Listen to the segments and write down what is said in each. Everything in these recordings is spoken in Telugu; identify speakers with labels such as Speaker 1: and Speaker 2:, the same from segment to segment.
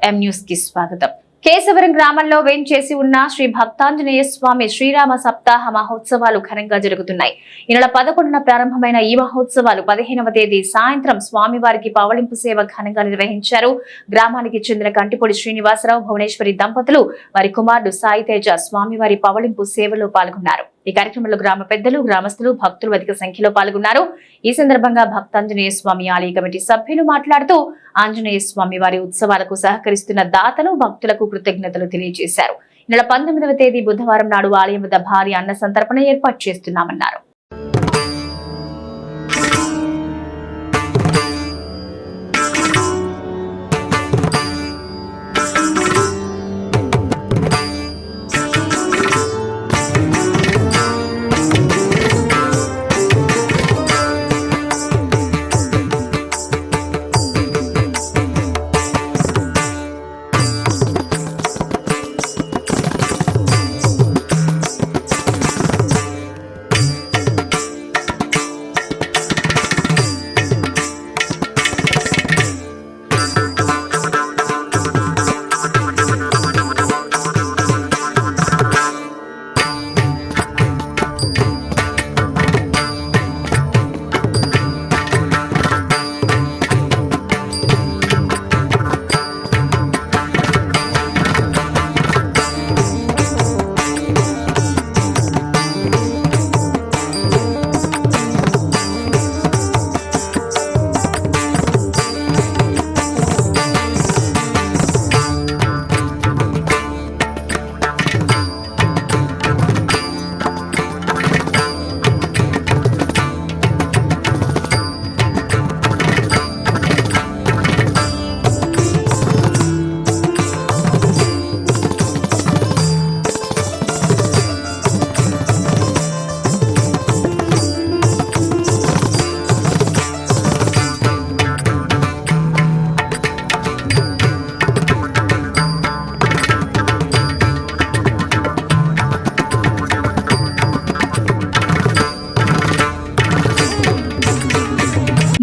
Speaker 1: ఎం న్యూస్ కి స్వాగతం. కేశవరం గ్రామంలో వేంచేసి ఉన్న శ్రీ భక్తాంజనేయ స్వామి శ్రీరామ సప్తాహ మహోత్సవాలు ఘనంగా జరుగుతున్నాయి. ఈ నెల 11న ప్రారంభమైన ఈ మహోత్సవాలు 15వ తేదీ సాయంత్రం స్వామివారికి పవళింపు సేవ ఘనంగా నిర్వహించారు. గ్రామానికి చెందిన కంటిపొడి శ్రీనివాసరావు, భువనేశ్వరి దంపతులు వారి కుమారుడు సాయి తేజ స్వామివారి పవళింపు సేవలో పాల్గొన్నారు. ఈ కార్యక్రమంలో గ్రామ పెద్దలు, గ్రామస్తులు, భక్తులు అధిక సంఖ్యలో పాల్గొన్నారు. ఈ సందర్భంగా భక్తాంజనేయ స్వామి ఆలయ కమిటీ సభ్యులు మాట్లాడుతూ ఆంజనేయ స్వామి వారి ఉత్సవాలకు సహకరిస్తున్న దాతలు, భక్తులకు కృతజ్ఞతలు తెలియజేశారు. ఈ నెల 19వ తేదీ బుధవారం నాడు ఆలయం వద్ద భారీ అన్న సంతర్పణ ఏర్పాటు చేస్తున్నామన్నారు.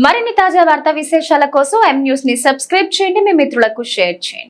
Speaker 1: మరిన్ని తాజా వార్తా విశేషాల కోసం ఎం న్యూస్ ని సబ్స్క్రైబ్ చేయండి, మీ మిత్రులకు షేర్ చేయండి.